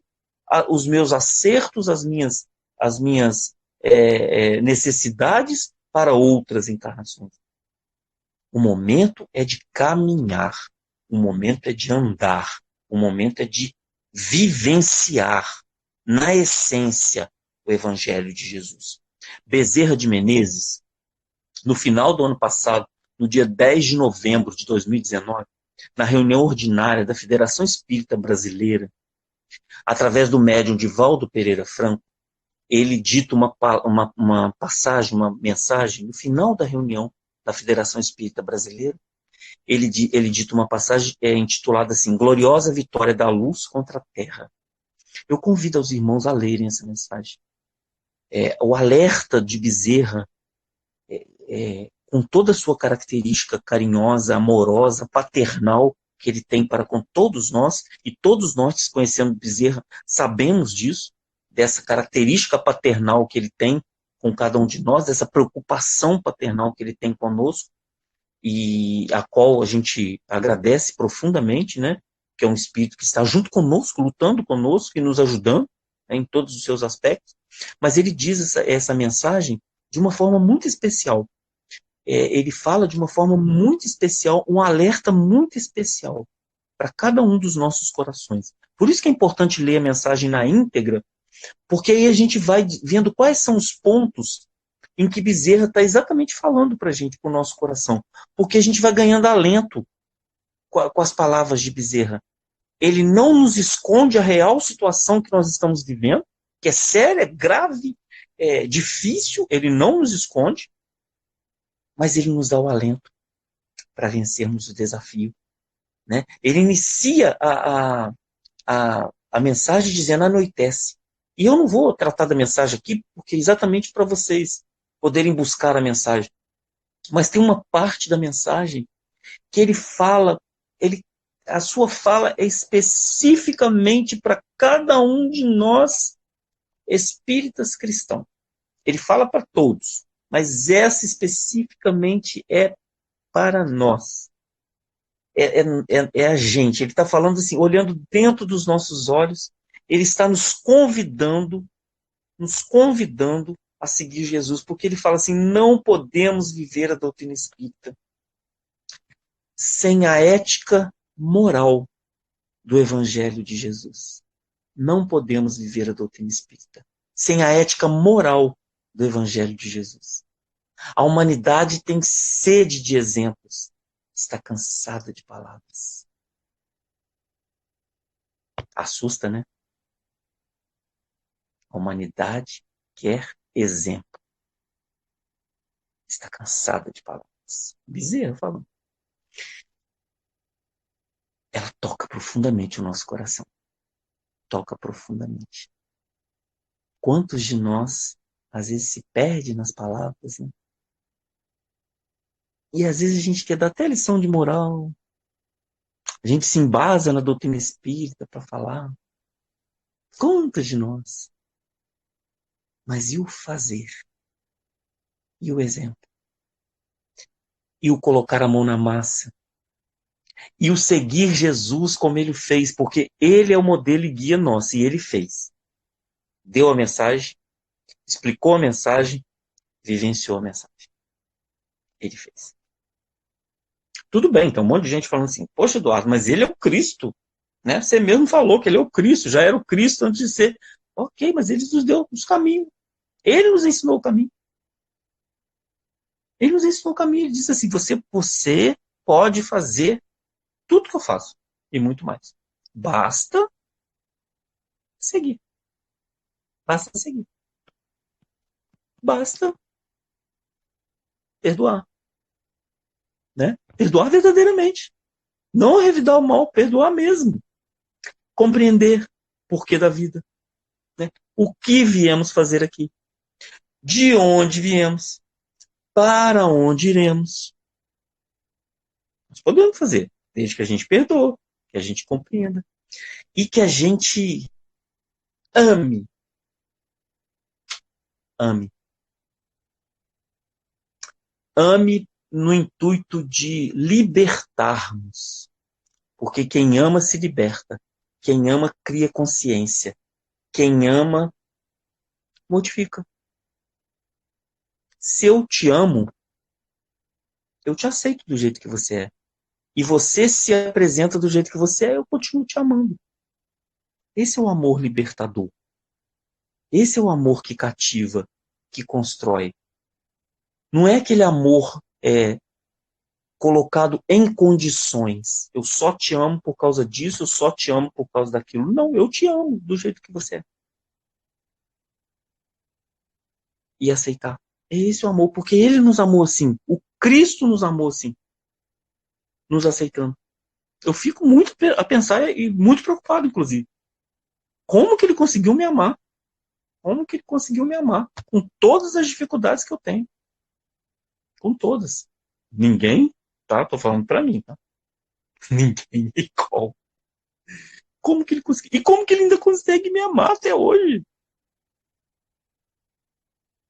os meus acertos, as minhas necessidades para outras encarnações. O momento é de caminhar, o momento é de andar, o momento é de vivenciar, na essência, o Evangelho de Jesus. Bezerra de Menezes, no final do ano passado, no dia 10 de novembro de 2019, na reunião ordinária da Federação Espírita Brasileira, através do médium Divaldo Pereira Franco, ele dita uma passagem, uma mensagem, no final da reunião da Federação Espírita Brasileira, ele dita uma passagem intitulada assim, Gloriosa Vitória da Luz contra a Terra. Eu convido os irmãos a lerem essa mensagem. O alerta de Bezerra, com toda a sua característica carinhosa, amorosa, paternal, que ele tem para com todos nós, e todos nós, conhecendo Bezerra, sabemos disso, dessa característica paternal que ele tem com cada um de nós, dessa preocupação paternal que ele tem conosco, e a qual a gente agradece profundamente, né? Que é um espírito que está junto conosco, lutando conosco e nos ajudando, né, em todos os seus aspectos. Mas ele diz essa mensagem de uma forma muito especial. Ele fala de uma forma muito especial, um alerta muito especial para cada um dos nossos corações. Por isso que é importante ler a mensagem na íntegra, porque aí a gente vai vendo quais são os pontos em que Bezerra está exatamente falando para a gente, para o nosso coração. Porque a gente vai ganhando alento com as palavras de Bezerra. Ele não nos esconde a real situação que nós estamos vivendo, que é séria, é grave, é difícil, ele não nos esconde, mas ele nos dá o alento para vencermos o desafio. Né? Ele inicia a mensagem dizendo anoitece. E eu não vou tratar da mensagem aqui, porque é exatamente para vocês poderem buscar a mensagem. Mas tem uma parte da mensagem que ele fala, a sua fala é especificamente para cada um de nós espíritas cristãos. Ele fala para todos, mas essa especificamente é para nós. É a gente. Ele está falando assim, olhando dentro dos nossos olhos, ele está nos convidando a seguir Jesus, porque ele fala assim, não podemos viver a doutrina espírita sem a ética moral do Evangelho de Jesus. Não podemos viver a doutrina espírita sem a ética moral do Evangelho de Jesus. A humanidade tem sede de exemplos. Está cansada de palavras. Assusta, né? A humanidade quer exemplo. Está cansada de palavras. Bezerra falando. Ela toca profundamente o nosso coração. Toca profundamente. Quantos de nós, às vezes, se perde nas palavras, né? E às vezes a gente quer dar até lição de moral. A gente se embasa na doutrina espírita para falar. Quantos de nós? Mas e o fazer? E o exemplo? E o colocar a mão na massa? E o seguir Jesus como ele fez? Porque ele é o modelo e guia nosso, e ele fez. Deu a mensagem, explicou a mensagem, vivenciou a mensagem. Ele fez. Tudo bem, então um monte de gente falando assim, poxa, Eduardo, mas ele é o Cristo. Né? Você mesmo falou que ele é o Cristo, já era o Cristo antes de ser. Ok, mas ele nos deu os caminhos. Ele nos ensinou o caminho. Ele nos ensinou o caminho. Ele disse assim, você pode fazer tudo que eu faço. E muito mais. Basta seguir. Basta seguir. Basta perdoar. Né? Perdoar verdadeiramente. Não revidar o mal, perdoar mesmo. Compreender o porquê da vida. Né? O que viemos fazer aqui. De onde viemos. Para onde iremos. Nós podemos fazer, desde que a gente perdoe, que a gente compreenda. E que a gente ame ame. Ame no intuito de libertarmos. Porque quem ama se liberta. Quem ama cria consciência. Quem ama modifica. Se eu te amo, eu te aceito do jeito que você é. E você se apresenta do jeito que você é, eu continuo te amando. Esse é o amor libertador. Esse é o amor que cativa, que constrói. Não é aquele amor colocado em condições. Eu só te amo por causa disso, eu só te amo por causa daquilo. Não, eu te amo do jeito que você é. E aceitar. Esse é o amor, porque ele nos amou assim. O Cristo nos amou assim. Nos aceitando. Eu fico muito a pensar e muito preocupado, inclusive. Como que ele conseguiu me amar? Como que ele conseguiu me amar? Com todas as dificuldades que eu tenho. Com todas. Ninguém, tá? Tô falando pra mim, tá? Ninguém é igual. Como que ele conseguiu? E como que ele ainda consegue me amar até hoje?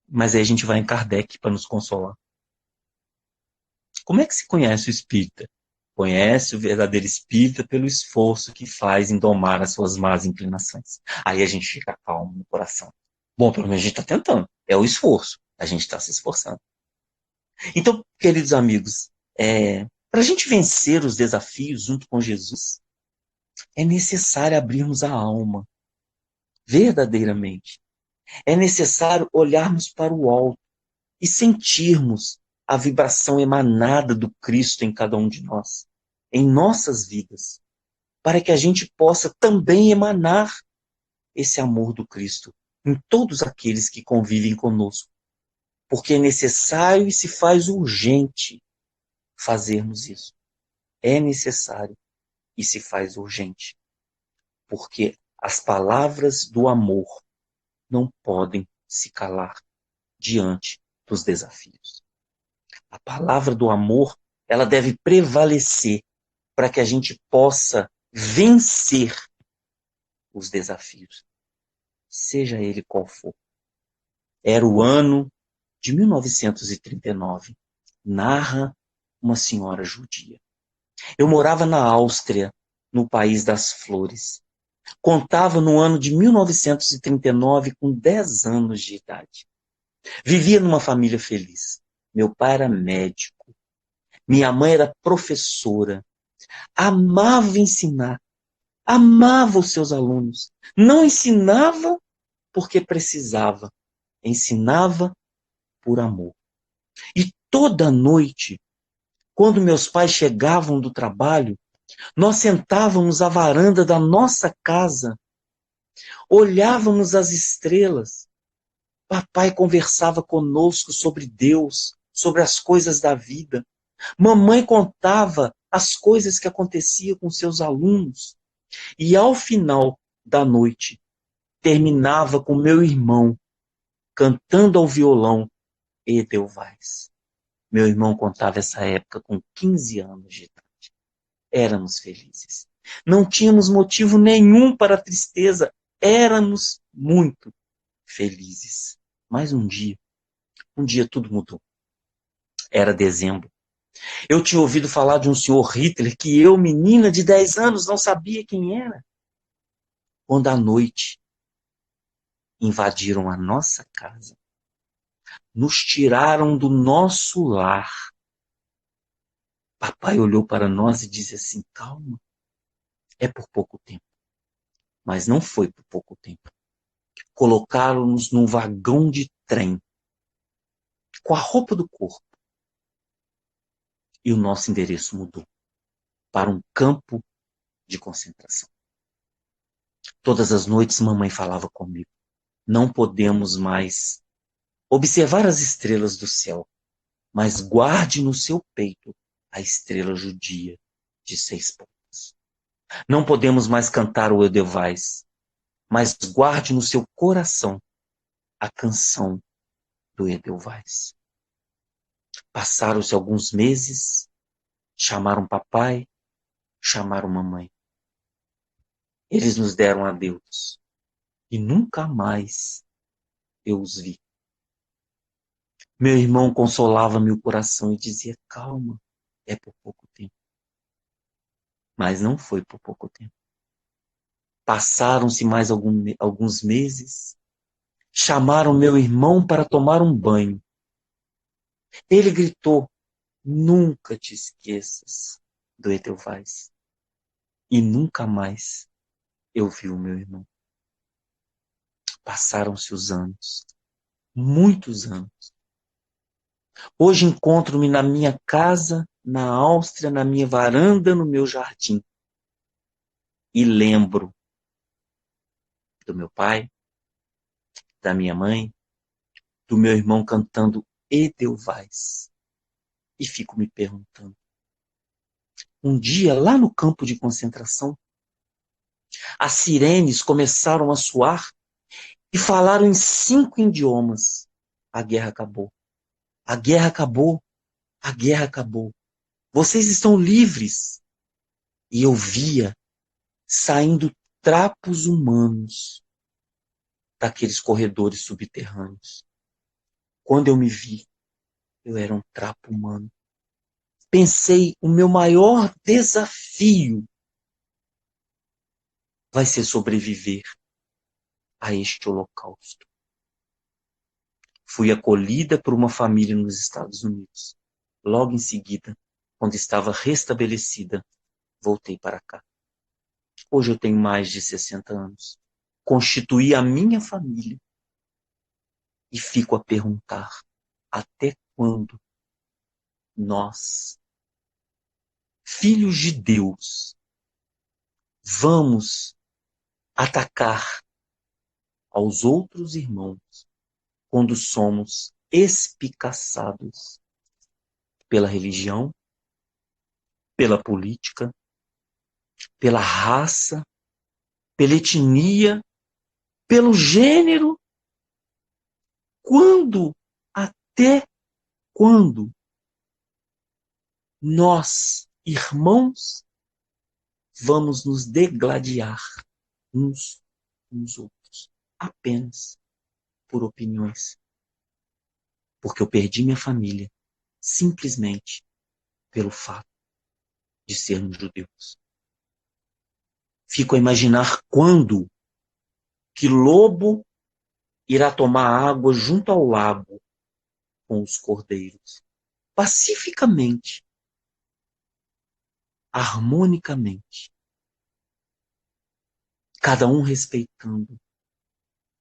Mas aí a gente vai em Kardec para nos consolar. Como é que se conhece o espírita? Conhece o verdadeiro espírita pelo esforço que faz em domar as suas más inclinações. Aí a gente fica calmo no coração. Bom, pelo menos a gente está tentando. É o esforço. A gente está se esforçando. Então, queridos amigos, para a gente vencer os desafios junto com Jesus, é necessário abrirmos a alma, verdadeiramente. É necessário olharmos para o alto e sentirmos a vibração emanada do Cristo em cada um de nós, em nossas vidas, para que a gente possa também emanar esse amor do Cristo em todos aqueles que convivem conosco. Porque é necessário e se faz urgente fazermos isso. É necessário e se faz urgente. Porque as palavras do amor não podem se calar diante dos desafios. A palavra do amor, ela deve prevalecer para que a gente possa vencer os desafios, seja ele qual for. Era o ano de 1939. Narra uma senhora judia. Eu morava na Áustria, no país das flores. Contava no ano de 1939 com 10 anos de idade. Vivia numa família feliz. Meu pai era médico. Minha mãe era professora. Amava ensinar. Amava os seus alunos. Não ensinava porque precisava. Ensinava por amor. E toda noite, quando meus pais chegavam do trabalho, nós sentávamos à varanda da nossa casa, olhávamos as estrelas. Papai conversava conosco sobre Deus, sobre as coisas da vida. Mamãe contava as coisas que aconteciam com seus alunos. E ao final da noite, terminava com meu irmão cantando ao violão Edelweiss. Meu irmão contava essa época com 15 anos de idade. Éramos felizes. Não tínhamos motivo nenhum para a tristeza. Éramos muito felizes. Mas um dia tudo mudou. Era dezembro. Eu tinha ouvido falar de um senhor Hitler que eu, menina de 10 anos, não sabia quem era. Quando à noite invadiram a nossa casa, nos tiraram do nosso lar. Papai olhou para nós e disse assim: calma, é por pouco tempo. Mas não foi por pouco tempo. Colocaram-nos num vagão de trem, com a roupa do corpo. E o nosso endereço mudou para um campo de concentração. Todas as noites mamãe falava comigo: não podemos mais observar as estrelas do céu, mas guarde no seu peito a estrela judia de 6 pontas. Não podemos mais cantar o Edelweiss, mas guarde no seu coração a canção do Edelweiss. Passaram-se alguns meses, chamaram papai, chamaram mamãe. Eles nos deram adeus e nunca mais eu os vi. Meu irmão consolava meu coração e dizia: calma, é por pouco tempo. Mas não foi por pouco tempo. Passaram-se mais alguns meses. Chamaram meu irmão para tomar um banho. Ele gritou: nunca te esqueças do Edelweiss. E nunca mais eu vi o meu irmão. Passaram-se os anos, muitos anos. Hoje encontro-me na minha casa, na Áustria, na minha varanda, no meu jardim. E lembro do meu pai, da minha mãe, do meu irmão cantando Edelweiss. E fico me perguntando. Um dia, lá no campo de concentração, as sirenes começaram a soar e falaram em 5 idiomas. A guerra acabou. A guerra acabou. A guerra acabou. Vocês estão livres. E eu via saindo trapos humanos daqueles corredores subterrâneos. Quando eu me vi, eu era um trapo humano. Pensei, o meu maior desafio vai ser sobreviver a este holocausto. Fui acolhida por uma família nos Estados Unidos. Logo em seguida, quando estava restabelecida, voltei para cá. Hoje eu tenho mais de 60 anos. Constituí a minha família. E fico a perguntar, até quando nós, filhos de Deus, vamos atacar aos outros irmãos quando somos espicaçados pela religião, pela política, pela raça, pela etnia, pelo gênero? Quando, até quando nós, irmãos, vamos nos degladiar uns com os outros, apenas por opiniões? Porque eu perdi minha família simplesmente pelo fato de sermos judeus. Fico a imaginar quando que lobo irá tomar água junto ao lago com os cordeiros, pacificamente, harmonicamente, cada um respeitando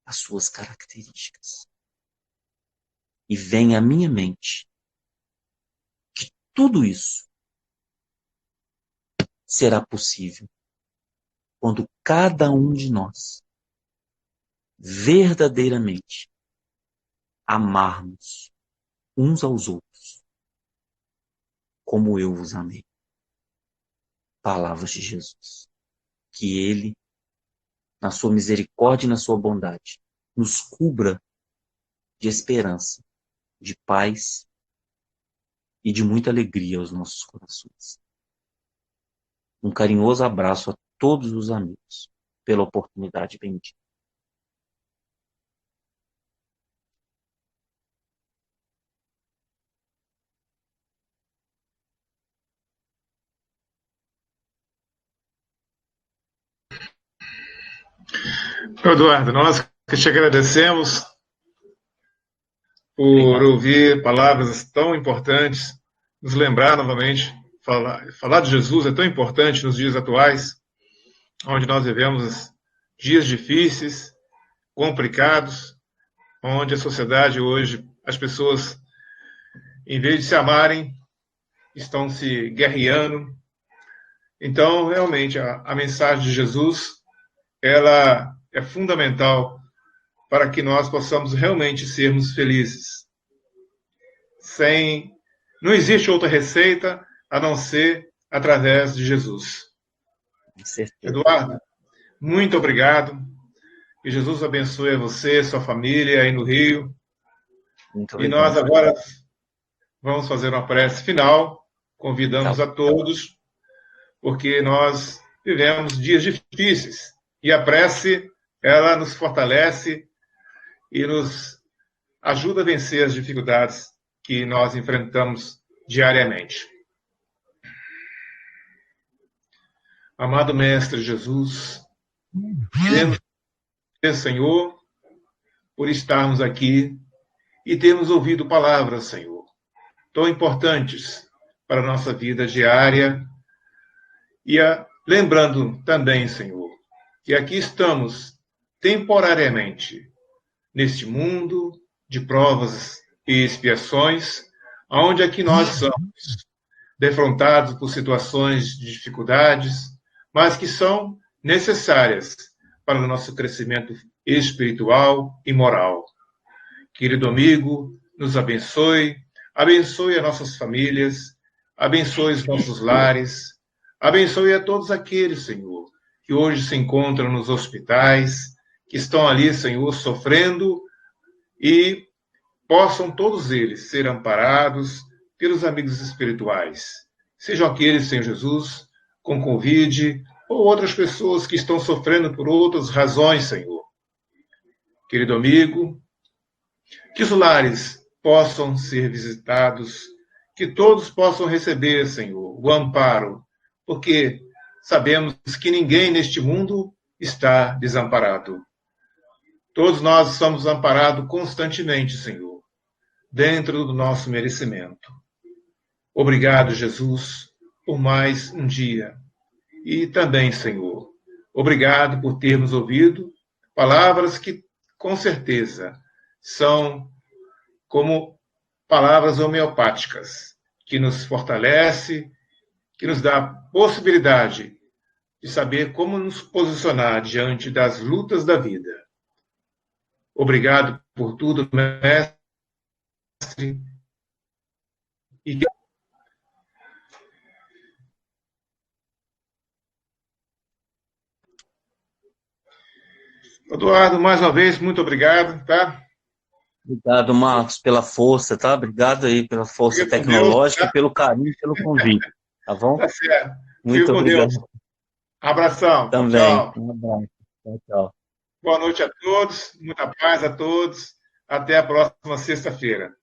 as suas características. E vem à minha mente que tudo isso será possível quando cada um de nós verdadeiramente amarmos uns aos outros como eu vos amei. Palavras de Jesus. Que Ele, na sua misericórdia e na sua bondade, nos cubra de esperança, de paz e de muita alegria aos nossos corações. Um carinhoso abraço a todos os amigos, pela oportunidade bendita. Eduardo, nós que te agradecemos por Obrigado. ouvir palavras tão importantes, nos lembrar novamente, falar de Jesus é tão importante nos dias atuais, onde nós vivemos dias difíceis, complicados, onde a sociedade hoje, as pessoas, em vez de se amarem, estão se guerreando. Então, realmente, a mensagem de Jesus, ela é fundamental para que nós possamos realmente sermos felizes. Não existe outra receita a não ser através de Jesus. Com certeza. Eduardo, muito obrigado. Que Jesus abençoe a você, sua família aí no Rio. Muito E obrigado. nós agora vamos fazer uma prece final. Convidamos Tá. a todos, porque nós vivemos dias difíceis. E a prece, ela nos fortalece e nos ajuda a vencer as dificuldades que nós enfrentamos diariamente. Amado Mestre Jesus, queremos agradecer, Senhor, por estarmos aqui e termos ouvido palavras, Senhor, tão importantes para a nossa vida diária. E lembrando também, Senhor, que aqui estamos temporariamente neste mundo de provas e expiações, onde aqui nós somos defrontados por situações de dificuldades, mas que são necessárias para o nosso crescimento espiritual e moral. Querido amigo, nos abençoe, abençoe as nossas famílias, abençoe os nossos lares, abençoe a todos aqueles, Senhor, que hoje se encontram nos hospitais, que estão ali, Senhor, sofrendo, e possam todos eles ser amparados pelos amigos espirituais. Sejam aqueles, Senhor Jesus, com Covid, ou outras pessoas que estão sofrendo por outras razões, Senhor. Querido amigo, que os lares possam ser visitados, que todos possam receber, Senhor, o amparo, porque sabemos que ninguém neste mundo está desamparado. Todos nós somos amparados constantemente, Senhor, dentro do nosso merecimento. Obrigado, Jesus, por mais um dia. E também, Senhor, obrigado por termos ouvido palavras que, com certeza, são como palavras homeopáticas, que nos fortalece, que nos dá a possibilidade de saber como nos posicionar diante das lutas da vida. Obrigado por tudo, Mestre. E Eduardo, mais uma vez, muito obrigado, tá? Obrigado, Marcos, pela força, tá? Obrigado aí pela força tecnológica, Deus, tá? Pelo carinho, pelo convite, tá bom? Tá certo. Muito obrigado. Deus. Abração. Também. Tchau. Um abraço. Tchau, tchau. Boa noite a todos, muita paz a todos. Até a próxima sexta-feira.